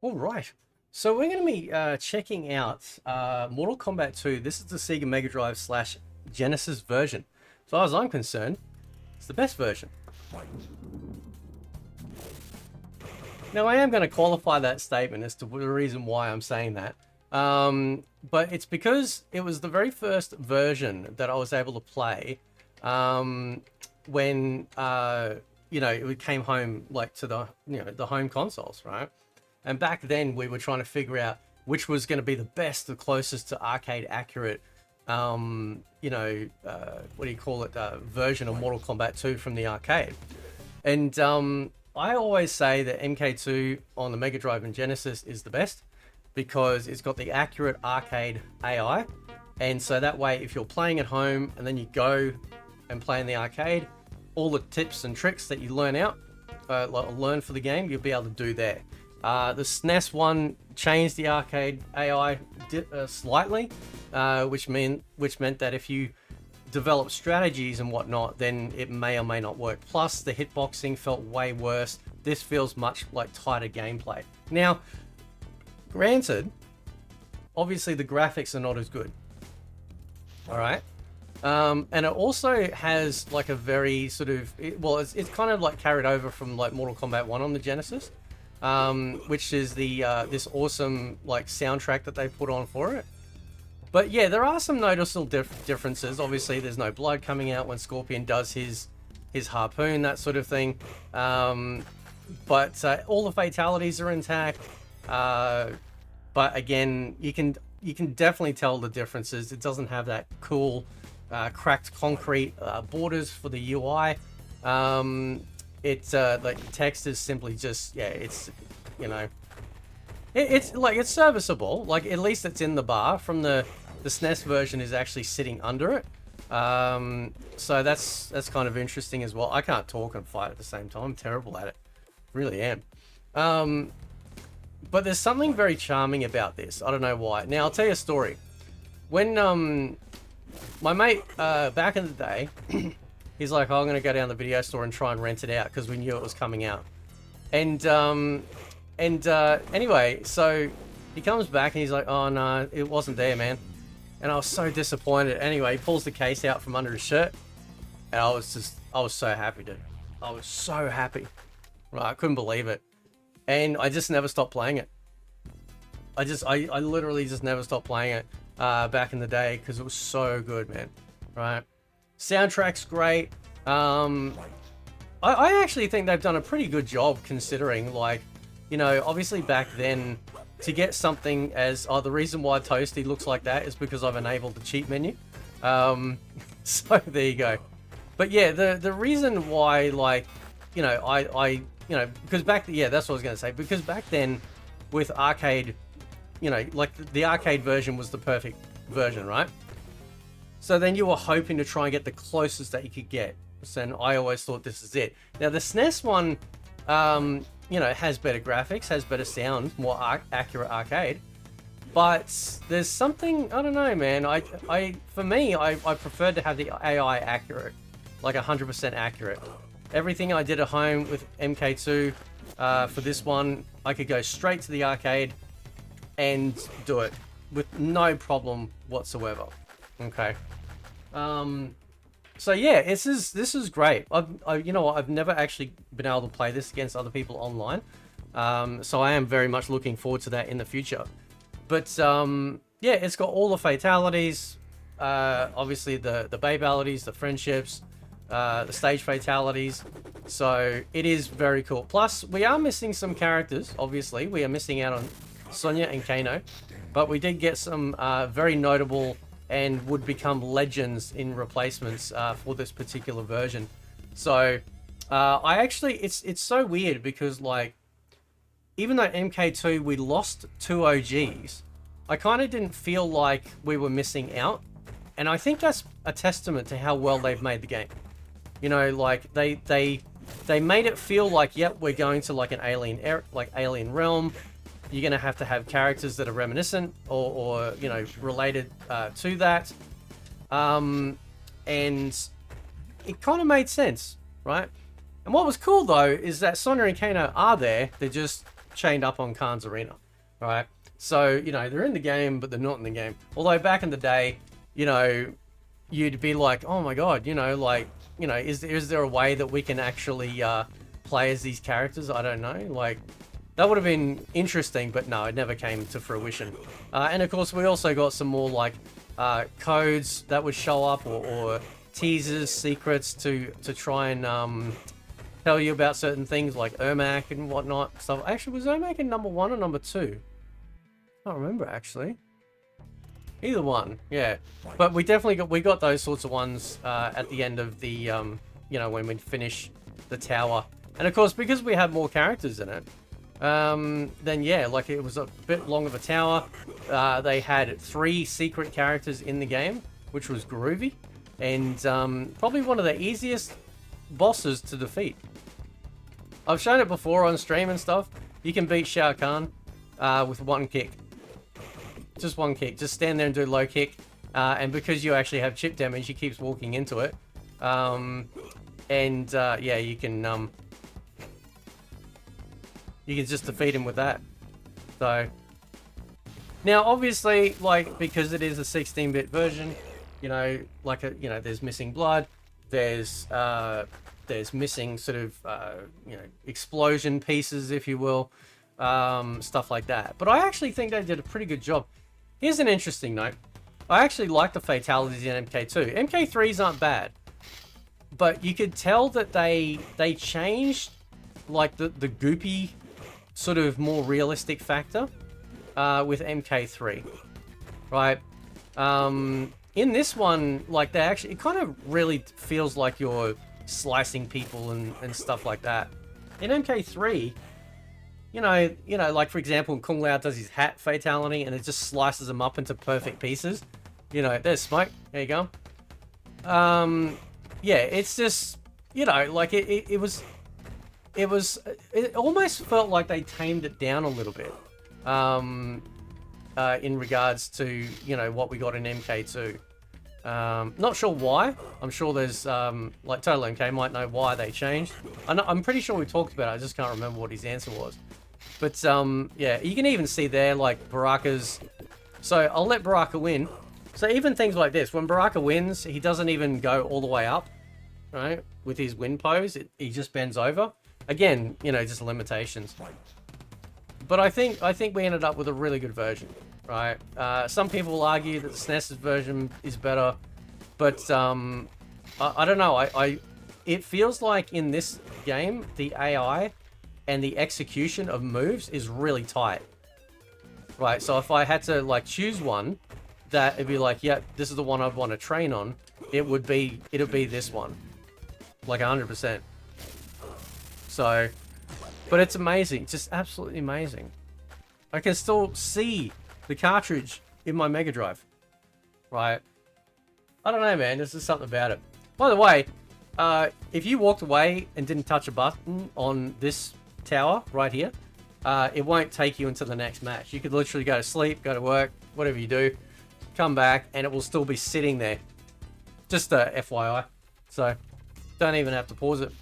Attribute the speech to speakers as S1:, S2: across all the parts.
S1: All right. So we're going to be checking out Mortal Kombat 2. This is the Sega Megadrive slash Genesis version. As far as I'm concerned, it's the best version. Now, I am going to qualify that statement as to the reason why I'm saying that. But it's because it was the very first version that I was able to play when, it came home, like, to the home consoles, right? And back then, we were trying to figure out which was going to be the best, the closest to arcade accurate, what do you call it, version of Mortal Kombat 2 from the arcade. And I always say that MK2 on the Mega Drive and Genesis is the best because it's got the accurate arcade AI. And so that way, if you're playing at home and then you go and play in the arcade, all the tips and tricks that you learn for the game, you'll be able to do there. The SNES one changed the arcade AI slightly, which meant that if you develop strategies and whatnot, then it may or may not work. Plus, the hitboxing felt way worse. This feels much like tighter gameplay. Now, granted, obviously the graphics are not as good. All right. And it also has like a very sort of, it's kind of like carried over from like Mortal Kombat 1 on the Genesis. Which is the this awesome like soundtrack that they put on for it. But yeah, there are some noticeable differences. Obviously, there's no blood coming out when Scorpion does his harpoon, that sort of thing. But all the fatalities are intact. But again, you can definitely tell the differences. It doesn't have that cool cracked concrete borders for the UI. It's like text is simply just, it's it's serviceable. Like at least it's in the bar. From the SNES version is actually sitting under it. So that's kind of interesting as well. I can't talk and fight at the same time. I'm terrible at it. Really am. But there's something very charming about this. I don't know why. Now I'll tell you a story. When my mate back in the day. He's like, oh, I'm going to go down to the video store and try and rent it out because we knew it was coming out. And anyway, so he comes back and he's like, oh, no, it wasn't there, man. And I was so disappointed. Anyway, he pulls the case out from under his shirt. And I was so happy, dude. I was so happy. Right, I couldn't believe it. And I just never stopped playing it. I literally just never stopped playing it back in the day because it was so good, man. Right? Soundtrack's great. I actually think they've done a pretty good job considering, like, obviously back then to get something as, the reason why Toasty looks like that is because I've enabled the cheat menu. So there you go. But yeah, the reason why, like, because that's what I was going to say. Because back then with arcade, like the arcade version was the perfect version, right? So then you were hoping to try and get the closest that you could get. So I always thought this is it. Now the SNES one, has better graphics, has better sound, more accurate arcade. But there's something, I don't know, man. For me, I preferred to have the AI accurate, like 100% accurate. Everything I did at home with MK2 for this one, I could go straight to the arcade and do it with no problem whatsoever. Okay. So yeah, this is great. I've never actually been able to play this against other people online. So I am very much looking forward to that in the future. But yeah, it's got all the fatalities, obviously the babalities, the friendships, the stage fatalities. So it is very cool. Plus, we are missing some characters. Obviously, we are missing out on Sonya and Kano, but we did get some very notable and would become legends in replacements for this particular version. So it's so weird because, like, even though MK2 we lost 2 OGs, I kind of didn't feel like we were missing out, and I think that's a testament to how well they've made the game. Like they made it feel like, yep, we're going to like an alien realm. You're going to have characters that are reminiscent or related to that. And it kind of made sense, right? And what was cool, though, is that Sonya and Kano are there. They're just chained up on Khan's Arena, right? So, you know, they're in the game, but they're not in the game. Although back in the day, you know, you'd be like, oh my god, you know, like, you know, is there a way that we can actually play as these characters? I don't know. Like, that would have been interesting, but no, it never came to fruition. And of course, we also got some more like codes that would show up, or teasers, secrets to try and tell you about certain things like Ermac and whatnot. So actually, was Ermac in number 1 or number 2? I can't remember actually. Either one, yeah. But we definitely got those sorts of ones at the end of the you know, when we finish the tower. And of course, because we had more characters in it, then yeah, like it was a bit long of a tower. They had 3 secret characters in the game, which was groovy, and probably one of the easiest bosses to defeat. I've shown it before on stream and stuff. You can beat Shao Kahn with 1 kick. Just 1 kick. Just stand there and do low kick. And because you actually have chip damage, he keeps walking into it. Yeah, you can just defeat him with that. So now, obviously, like, because it is a 16-bit version, you know, like you know, there's missing blood, there's missing sort of you know, explosion pieces, if you will, stuff like that. But I actually think they did a pretty good job. Here's an interesting note. I actually like the fatalities in MK2. MK3s aren't bad, but you could tell that they changed like the goopy sort of more realistic factor with MK3, right? In this one, like, they actually, it kind of really feels like you're slicing people and stuff like that. In MK3, you know, like, for example, Kung Lao does his hat fatality and it just slices them up into perfect pieces. You know, there's smoke. There you go. Yeah, it's just, you know, like, it almost felt like they tamed it down a little bit in regards to, you know, what we got in MK2. Not sure why. I'm sure there's, like, Total MK might know why they changed. I'm pretty sure we talked about it. I just can't remember what his answer was. But, yeah, you can even see there, like, Baraka's... So, I'll let Baraka win. So, even things like this. When Baraka wins, he doesn't even go all the way up, right? With his win pose, he just bends over. Again, you know, just limitations. But I think we ended up with a really good version, right? Some people will argue that the SNES version is better, but I don't know. It feels like in this game, the AI and the execution of moves is really tight, right? So if I had to, like, choose one, that it'd be like, yeah, this is the one I'd want to train on. It'd be this one, like 100%. So, but it's amazing, just absolutely amazing. I can still see the cartridge in my Mega Drive, right? I don't know, man, there's just something about it. By the way, if you walked away and didn't touch a button on this tower right here, it won't take you into the next match. You could literally go to sleep, go to work, whatever you do, come back, and it will still be sitting there. Just FYI. So, don't even have to pause it.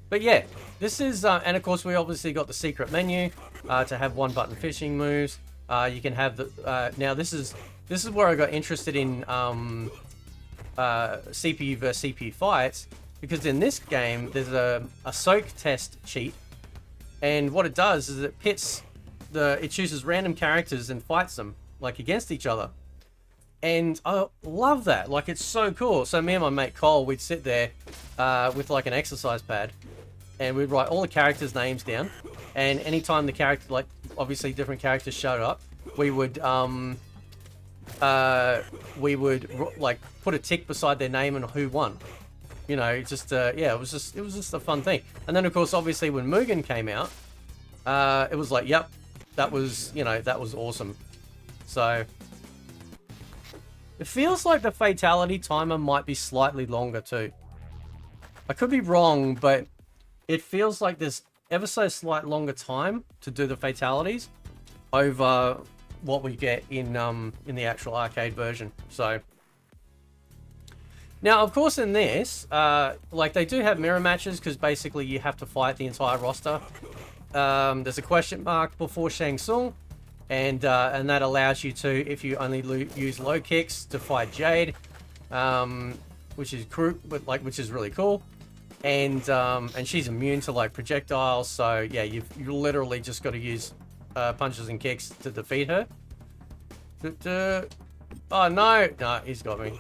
S1: But yeah, this is, and of course we obviously got the secret menu to have 1-button fishing moves. You can have the, now this is where I got interested in CPU versus CPU fights, because in this game there's a soak test cheat, and what it does is it pits it chooses random characters and fights them like against each other. And I love that. Like, it's so cool. So me and my mate Cole, we'd sit there with like an exercise pad, and we'd write all the characters' names down. And anytime the character, like, obviously different characters showed up, we would like put a tick beside their name and who won. You know, just yeah, it was just a fun thing. And then of course, obviously when Mugen came out, it was like, yep, that was, you know, that was awesome. So it feels like the fatality timer might be slightly longer too. I could be wrong, but it feels like there's ever so slight longer time to do the fatalities over what we get in the actual arcade version. So Now, of course, in this, like they do have mirror matches because basically you have to fight the entire roster. There's a question mark before Shang Tsung, and that allows you to, if you only use low kicks, to fight Jade, which is which is really cool. And she's immune to like projectiles, so yeah, you literally just got to use punches and kicks to defeat her. Oh no, he's got me.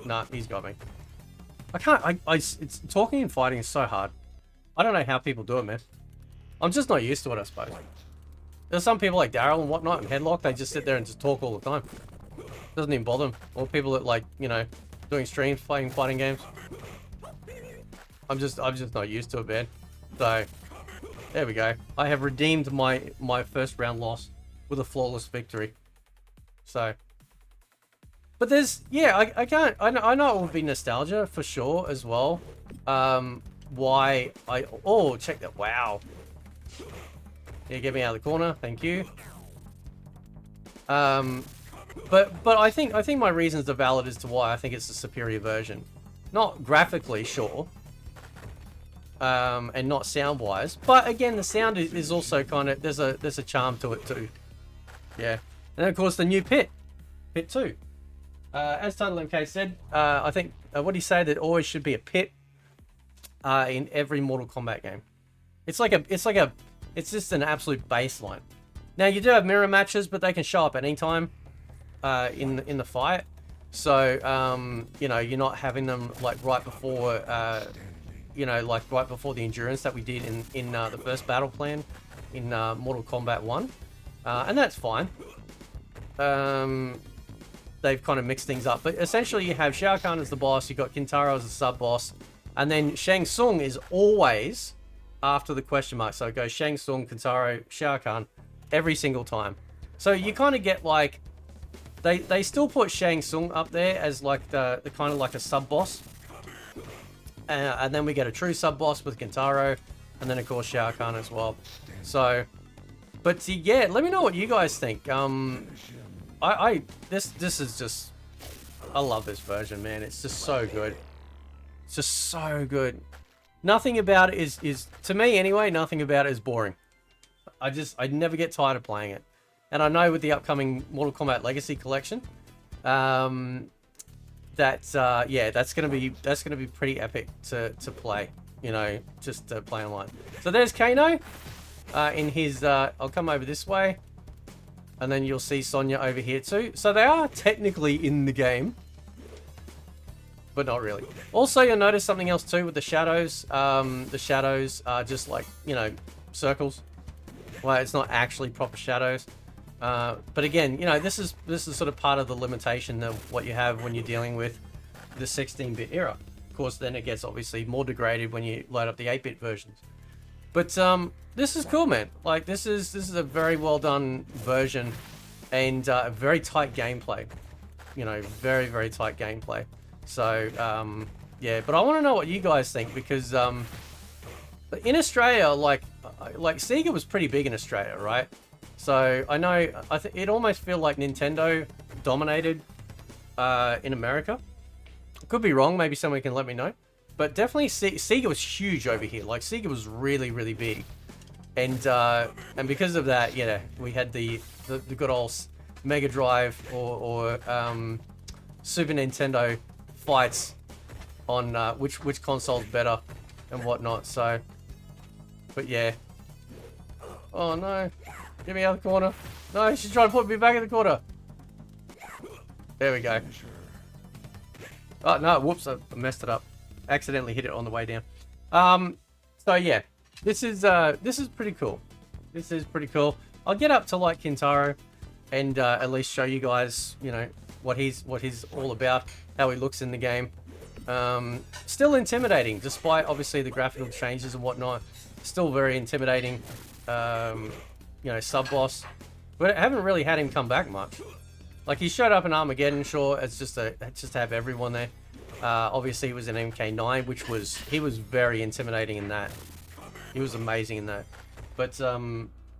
S1: Nah, he's got me. I can't. It's talking and fighting is so hard. I don't know how people do it, man. I'm just not used to it, I suppose. There's some people like Daryl and whatnot and Headlock. They just sit there and just talk all the time. Doesn't even bother them. Or people that like, you know, doing streams playing fighting games. I'm just not used to it, man. So there we go. I have redeemed my first round loss with a flawless victory. So. But there's, yeah, I know it would be nostalgia for sure as well. Oh, check that, wow. Yeah, get me out of the corner, thank you. But I think my reasons are valid as to why I think it's a superior version. Not graphically, sure. And not sound-wise. But again, the sound is also kind of, there's a charm to it too. Yeah. And then, of course, the new Pit 2. As Total MK said, I think, what do you say, that always should be a pit in every Mortal Kombat game. It's just an absolute baseline. Now, you do have mirror matches, but they can show up at any time in the fight. So, you know, you're not having them like right before, you know, like right before the endurance that we did in the first battle plan in Mortal Kombat 1. And that's fine. They've kind of mixed things up. But essentially, you have Shao Kahn as the boss, you've got Kintaro as the sub-boss, and then Shang Tsung is always after the question mark. So it goes Shang Tsung, Kintaro, Shao Kahn, every single time. So you kind of get like... They still put Shang Tsung up there as like the kind of like a sub-boss. And then we get a true sub-boss with Kintaro, and then of course Shao Kahn as well. So... But yeah, let me know what you guys think. This is just, I love this version, man. It's just so good. It's just so good. Nothing about it is to me anyway, nothing about it is boring. I never get tired of playing it. And I know with the upcoming Mortal Kombat Legacy Collection, yeah, that's gonna be pretty epic to play, you know, just to play online. So there's Kano in his, I'll come over this way. And then you'll see Sonya over here too. So they are technically in the game. But not really. Also, you'll notice something else too with the shadows. The shadows are just like, you know, circles. Well, it's not actually proper shadows. But again, you know, this is sort of part of the limitation of what you have when you're dealing with the 16-bit era. Of course, then it gets obviously more degraded when you load up the 8-bit versions. But this is cool, man. Like this is a very well done version, and very tight gameplay. You know, very very tight gameplay. So yeah, but I want to know what you guys think, because in Australia, like Sega was pretty big in Australia, right? So I know it almost feel like Nintendo dominated in America. Could be wrong. Maybe someone can let me know. But definitely Sega was huge over here. Like Sega was really, really big. And because of that, yeah, we had the good old Megadrive or Super Nintendo fights on which console's better and whatnot. So, but yeah. Oh no. Get me out of the corner. No, she's trying to put me back in the corner. There we go. Oh no, whoops, I messed it up. Accidentally hit it on the way down. So yeah, this is pretty cool. This is pretty cool. I'll get up to like Kintaro and at least show you guys, you know, what he's all about, how he looks in the game. Still intimidating, despite obviously the graphical changes and whatnot. Still very intimidating. You know, sub boss, but I haven't really had him come back much. Like he showed up in Armageddon, sure, it's just to have everyone there. Obviously he was in MK9, he was very intimidating in that. He was amazing in that. But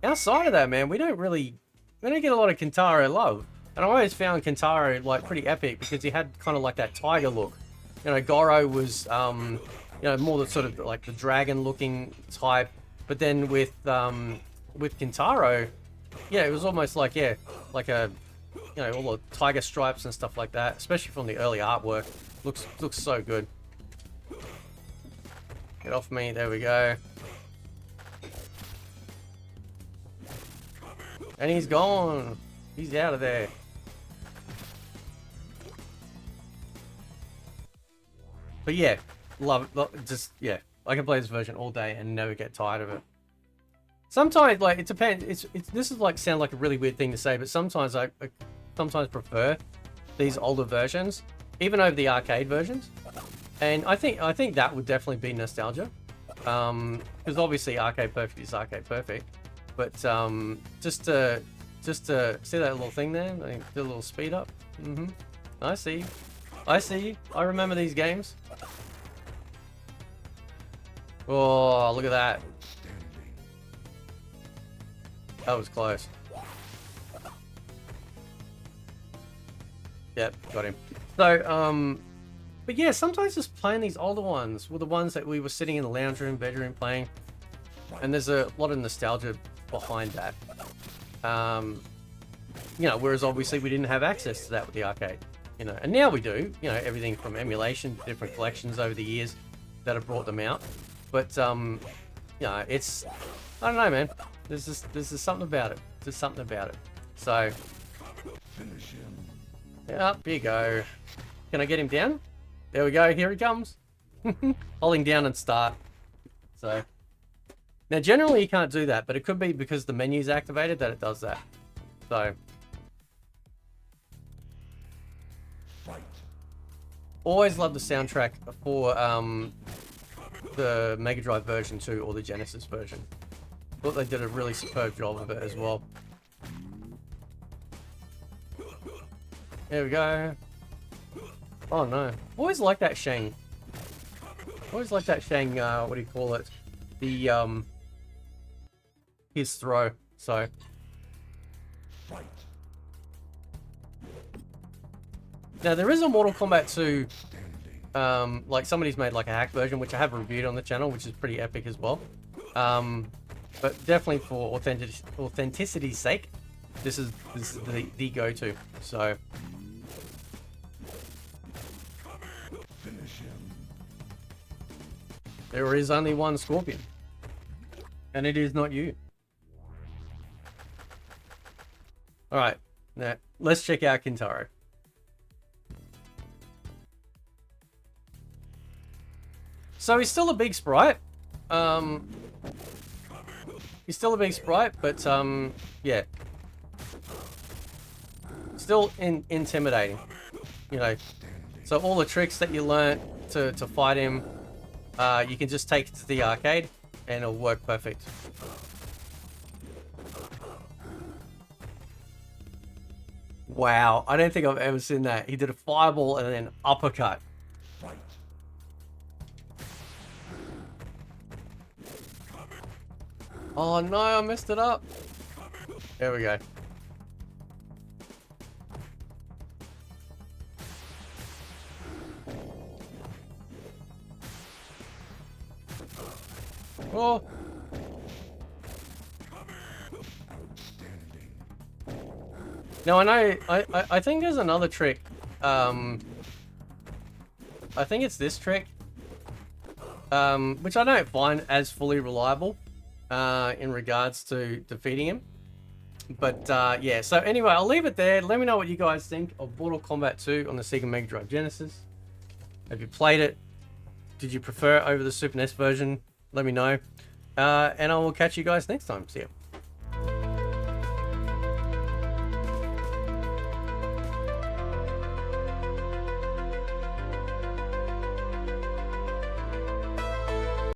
S1: outside of that, man, we don't get a lot of Kintaro love. And I always found Kintaro like pretty epic because he had kind of like that tiger look. You know, Goro was you know, more the sort of like the dragon looking type, but then with Kintaro, yeah, it was almost like, yeah, like a, you know, all the tiger stripes and stuff like that, especially from the early artwork. Looks so good. Get off me, there we go. And he's gone. He's out of there. But yeah, love just, yeah, I can play this version all day and never get tired of it. Sometimes, like, it depends. This is like sound like a really weird thing to say, but sometimes I sometimes prefer these older versions, even over the arcade versions. And I think that would definitely be nostalgia, because obviously Arcade Perfect is Arcade Perfect. But just to see that little thing there, like, do a little speed up. I see. I remember these games. Oh, look at that. That was close. Yep, got him. So, but yeah, sometimes just playing these older ones were the ones that we were sitting in the lounge room, bedroom playing. And there's a lot of nostalgia behind that. You know, whereas obviously we didn't have access to that with the arcade. You know, and now we do. You know, everything from emulation to different collections over the years that have brought them out. But you know, it's, I don't know, man. There's just something about it. There's something about it. So, yeah, up you go. Can I get him down? There we go. Here he comes. Holding down and start. So, now generally you can't do that, but it could be because the menu's activated that it does that. So, always love the soundtrack for the Mega Drive version 2 or the Genesis version. Thought they did a really superb job of it as well. There we go. Oh no. Always like that Shang. Always like that Shang, what do you call it? The, his throw. So. Now there is a Mortal Kombat 2, like somebody's made like a hack version, which I have reviewed on the channel, which is pretty epic as well. But definitely for authenticity's sake, this is the go-to. So. There is only one Scorpion. And it is not you. Alright, now let's check out Kintaro. So he's still a big sprite. He's still a big sprite, but yeah. Still intimidating. You know. So all the tricks that you learnt to fight him, you can just take it to the arcade and it'll work perfect. Wow, I don't think I've ever seen that. He did a fireball and then uppercut. Oh no, I messed it up. There we go. Oh. Now I know, I think there's another trick. I think it's this trick. Which I don't find as fully reliable in regards to defeating him. But yeah, so anyway, I'll leave it there. Let me know what you guys think of Mortal Kombat 2 on the Sega Megadrive Genesis. Have you played it? Did you prefer it over the Super NES version? Let me know. And I will catch you guys next time. See ya.